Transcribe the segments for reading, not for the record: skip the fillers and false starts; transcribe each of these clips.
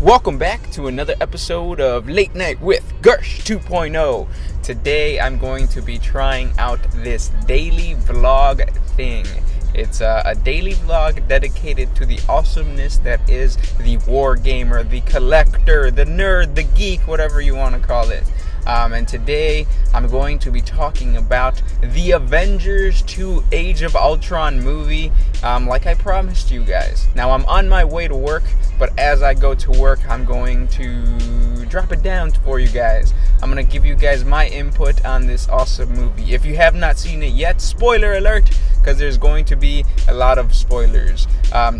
Welcome back to another episode of Late Night with Gursh 2.0. Today I'm going to be trying out this daily vlog thing. It's a daily vlog dedicated to the awesomeness that is the war gamer, the collector, the nerd, the geek, whatever you want to call it. And today I'm going to be talking about the Avengers 2 Age of Ultron movie, like I promised you guys. Now I'm on my way to work, but as I go to work I'm going to drop it down for you guys. I'm going to give you guys my input on this awesome movie. If you have not seen it yet, spoiler alert, because there's going to be a lot of spoilers.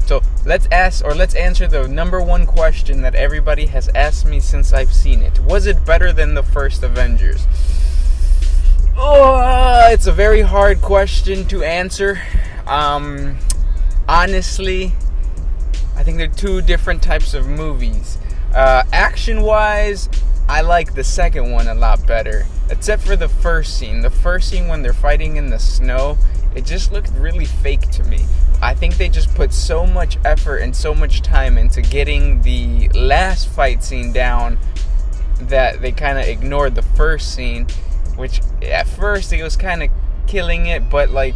So let's answer the number one question that everybody has asked me since I've seen it. Was it better than the first Avengers? Oh, it's a very hard question to answer. Honestly, I think they're two different types of movies. Action-wise, I like the second one a lot better, except for the first scene. The first scene when they're fighting in the snow, it just looked really fake to me. I think they just put so much effort and so much time into getting the last fight scene down that they kind of ignored the first scene, which at first it was kind of killing it, but like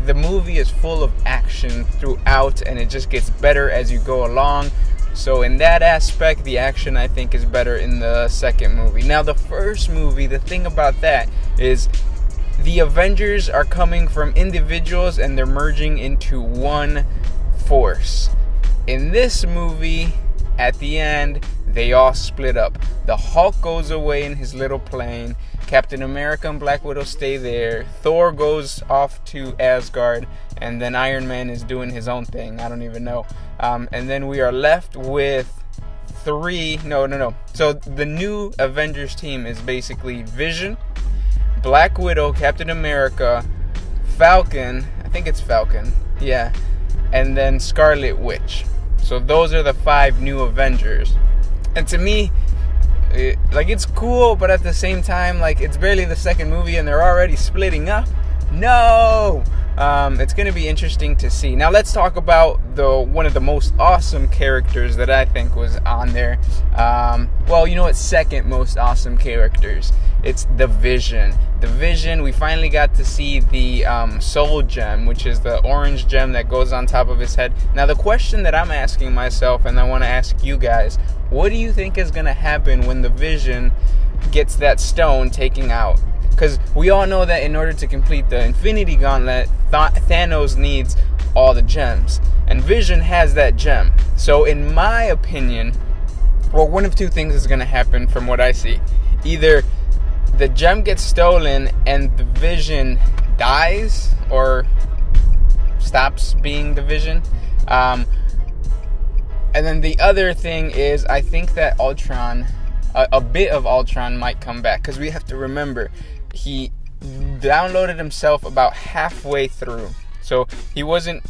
the movie is full of action throughout and it just gets better as you go along. So in that aspect, the action I think is better in the second movie. Now the first movie, the thing about that is the Avengers are coming from individuals and they're merging into one force. In this movie, at the end, they all split up. The Hulk goes away in his little plane. Captain America and Black Widow stay there. Thor goes off to Asgard. And then Iron Man is doing his own thing. I don't even know. And then we are left with No. So the new Avengers team is basically Vision, Black Widow, Captain America, Falcon. I think it's Falcon. Yeah. And then Scarlet Witch. So those are the 5 new Avengers. And to me, it's cool, but at the same time, it's barely the second movie and they're already splitting up. No! It's going to be interesting to see. Now let's talk about one of the most awesome characters that I think was on there. Second most awesome characters. It's the Vision. The Vision, we finally got to see the Soul Gem, which is the orange gem that goes on top of his head. Now the question that I'm asking myself, and I want to ask you guys, what do you think is going to happen when the Vision gets that stone taken out? Because we all know that in order to complete the Infinity Gauntlet, Thanos needs all the gems. And Vision has that gem. So in my opinion, one of two things is going to happen from what I see. Either the gem gets stolen and the Vision dies or stops being the Vision. And then the other thing is I think that Ultron, a bit of Ultron might come back. Because we have to remember, he downloaded himself about halfway through. So he wasn't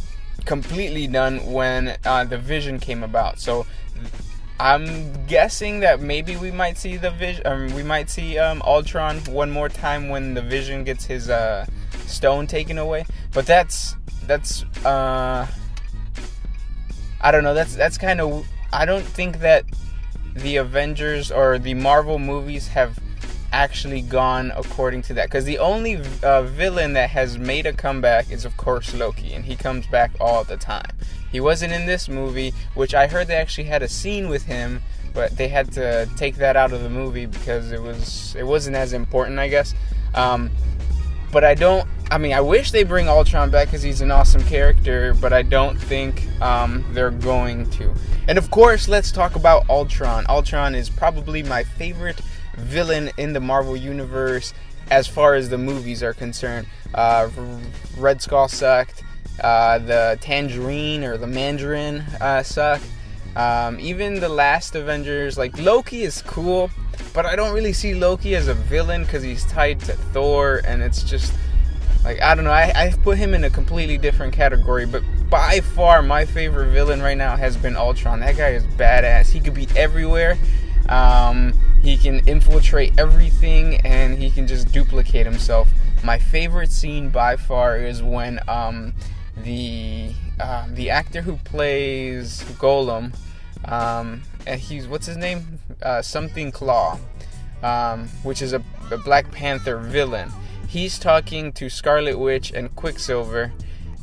completely done when the Vision came about. So I'm guessing that maybe we might see the Vision. We might see Ultron one more time when the Vision gets his stone taken away. But that's I don't know. That's kind of. I don't think that the Avengers or the Marvel movies have actually gone according to that, because the only villain that has made a comeback is of course Loki, and he comes back all the time. He wasn't in this movie, which I heard they actually had a scene with him, but they had to take that out of the movie because it wasn't as important, I guess. But I wish they bring Ultron back because he's an awesome character, but I don't think they're going to. And of course, let's talk about Ultron. Ultron is probably my favorite villain in the Marvel Universe as far as the movies are concerned. Red Skull sucked. The Tangerine or the Mandarin sucked. Even the last Avengers, Loki is cool, but I don't really see Loki as a villain because he's tied to Thor, and it's just I don't know. I put him in a completely different category, but by far my favorite villain right now has been Ultron. That guy is badass. He could be everywhere. He can infiltrate everything, and he can just duplicate himself. My favorite scene by far is when the actor who plays Golem and he's, what's his name? Something Claw, which is a Black Panther villain. He's talking to Scarlet Witch and Quicksilver,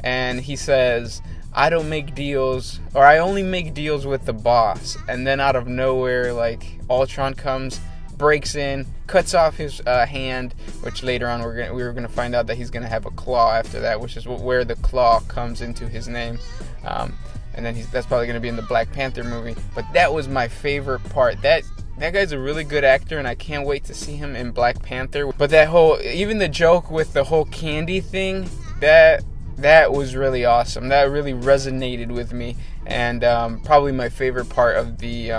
and he says, I don't make deals, or I only make deals with the boss. And then out of nowhere, like, Ultron comes, breaks in, cuts off his hand, which later on we were gonna find out that he's gonna have a claw after that, which is where the claw comes into his name. And then that's probably gonna be in the Black Panther movie. But that was my favorite part. That guy's a really good actor, and I can't wait to see him in Black Panther. But that whole, even the joke with the whole candy thing, that was really awesome. That really resonated with me, and probably my favorite part of the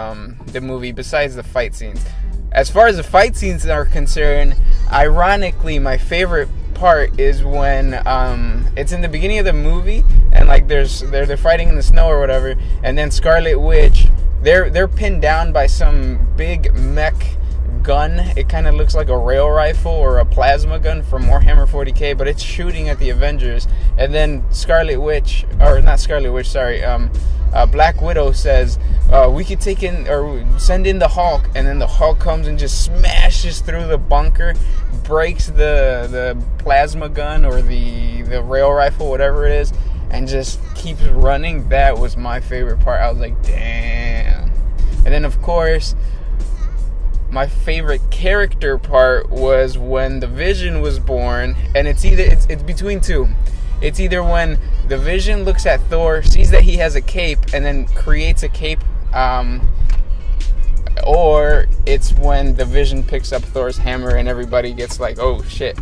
movie, besides the fight scenes. As far as the fight scenes are concerned, ironically, my favorite part is when it's in the beginning of the movie, and like they're fighting in the snow or whatever, and then Scarlet Witch, they're pinned down by some big mech gun. It kind of looks like a rail rifle or a plasma gun from Warhammer 40k, but it's shooting at the Avengers. And then Black Widow says, we could take in, or send in the Hulk, and then the Hulk comes and just smashes through the bunker, breaks the plasma gun or the rail rifle, whatever it is, and just keeps running. That was my favorite part. I was like, damn. And then of course, my favorite character part was when the Vision was born, and it's between two. It's either when the Vision looks at Thor, sees that he has a cape, and then creates a cape, or it's when the Vision picks up Thor's hammer and everybody gets like, oh shit.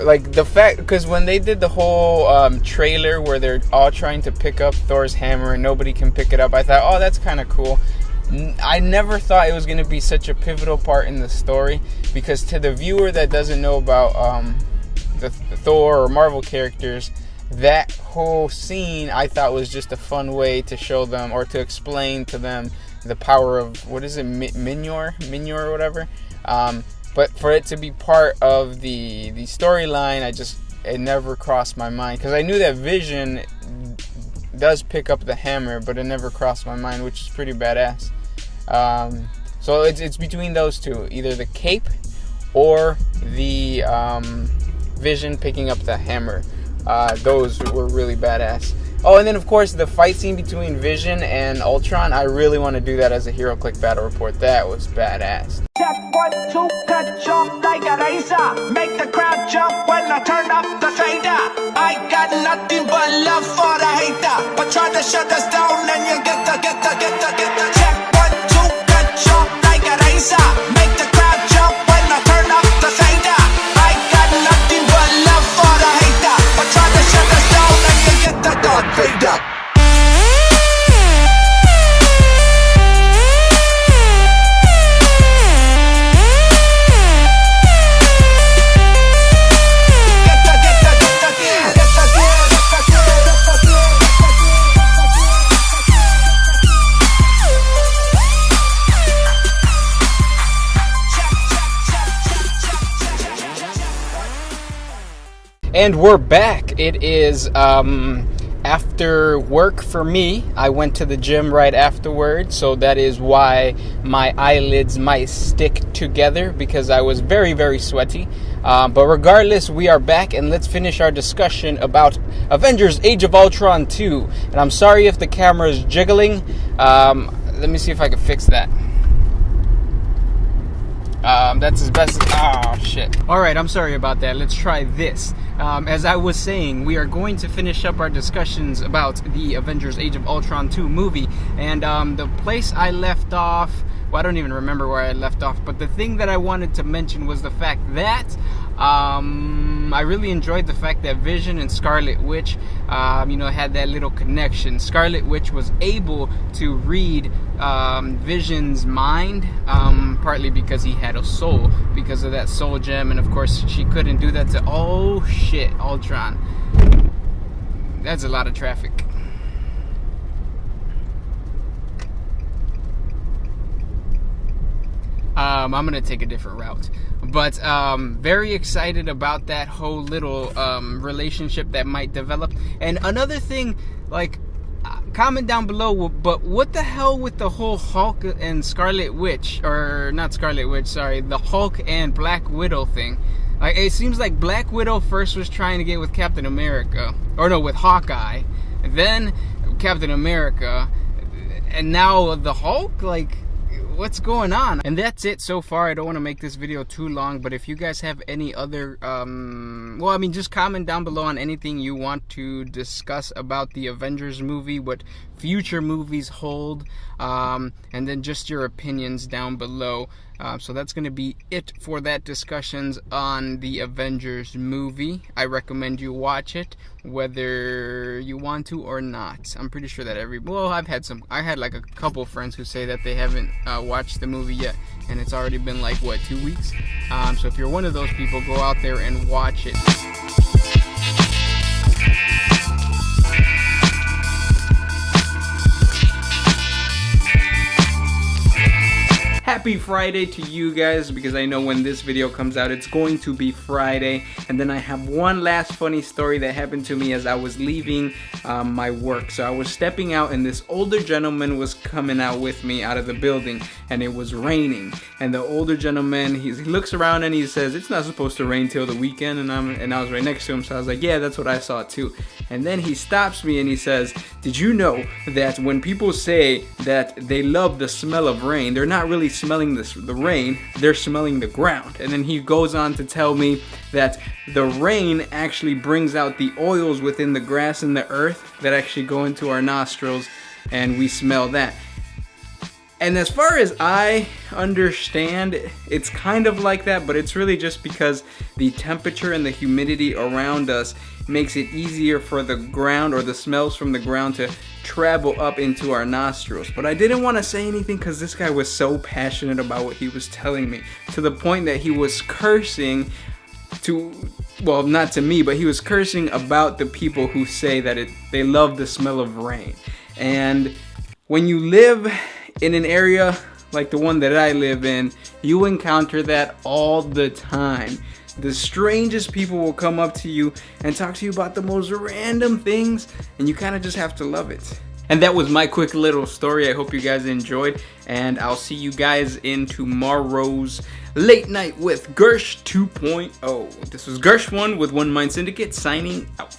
Like the fact, because when they did the whole trailer where they're all trying to pick up Thor's hammer and nobody can pick it up, I thought, oh, that's kind of cool. I never thought it was going to be such a pivotal part in the story, because to the viewer that doesn't know about the Thor or Marvel characters, that whole scene I thought was just a fun way to show them, or to explain to them, the power of, what is it, Mjolnir or whatever. But for it to be part of the storyline, it never crossed my mind, because I knew that Vision does pick up the hammer, but it never crossed my mind, which is pretty badass. So it's between those two, either the cape or the Vision picking up the hammer. Those were really badass. Oh, and then of course the fight scene between Vision and Ultron, I really want to do that as a HeroClix battle report. That was badass. Check 1, 2, cut jump like a razor. Make the crowd jump when I turn up the fader. I got nothing but love for the hater, but try to shut us down and you get the. Check 1, 2, cut jump like a razor. Make the crowd jump when I turn up the fader. I got nothing but love for the hater, but try to shut us down and you get the Darth Vader. And we're back. It is after work for me. I went to the gym right afterwards, so that is why my eyelids might stick together, because I was very, very sweaty. But regardless, we are back, and let's finish our discussion about Avengers Age of Ultron 2. And I'm sorry if the camera is jiggling. Let me see if I can fix that. That's as best as... Oh, shit. Alright, I'm sorry about that. Let's try this. As I was saying, we are going to finish up our discussions about the Avengers Age of Ultron 2 movie. And the place I left off... Well, I don't even remember where I left off. But the thing that I wanted to mention was the fact that... I really enjoyed the fact that Vision and Scarlet Witch, had that little connection. Scarlet Witch was able to read Vision's mind, partly because he had a soul, because of that soul gem, and of course she couldn't do that to... Oh shit, Ultron. That's a lot of traffic. I'm gonna take a different route. But very excited about that whole little relationship that might develop. And another thing, like, comment down below. But what the hell with the whole Hulk and Scarlet Witch, or not Scarlet Witch, sorry, the Hulk and Black Widow thing? Like, it seems like Black Widow first was trying to get with Captain America, or no, with Hawkeye, then Captain America, and now the Hulk. Like, what's going on? And that's it so far. I don't want to make this video too long, but if you guys have any other well, I mean, just comment down below on anything you want to discuss about the Avengers movie, what future movies hold, and then just your opinions down below. So that's going to be it for that discussions on the Avengers movie. I recommend you watch it, whether you want to or not. I'm pretty sure that I had like a couple friends who say that they haven't watched the movie yet, and it's already been like, what, 2 weeks? So if you're one of those people, go out there and watch it. Happy Friday to you guys, because I know when this video comes out it's going to be Friday. And then I have one last funny story that happened to me as I was leaving my work. So I was stepping out and this older gentleman was coming out with me out of the building, and it was raining. And the older gentleman, he looks around and he says, "It's not supposed to rain till the weekend." And I was right next to him, so I was like, "Yeah, that's what I saw too." And then he stops me and he says, "Did you know that when people say that they love the smell of rain, they're not really smelling the rain, they're smelling the ground?" And then he goes on to tell me that the rain actually brings out the oils within the grass and the earth that actually go into our nostrils, and we smell that. And as far as I understand, it's kind of like that, but it's really just because the temperature and the humidity around us makes it easier for the ground, or the smells from the ground, to travel up into our nostrils. But I didn't want to say anything because this guy was so passionate about what he was telling me, to the point that he was cursing well, not to me, but he was cursing about the people who say that they love the smell of rain. And when you live in an area like the one that I live in, you encounter that all the time. The strangest people will come up to you and talk to you about the most random things, and you kind of just have to love it. And that was my quick little story. I hope you guys enjoyed, and I'll see you guys in tomorrow's Late Night with Gursh 2.0. This was Gursh 1 with One Mind Syndicate signing out.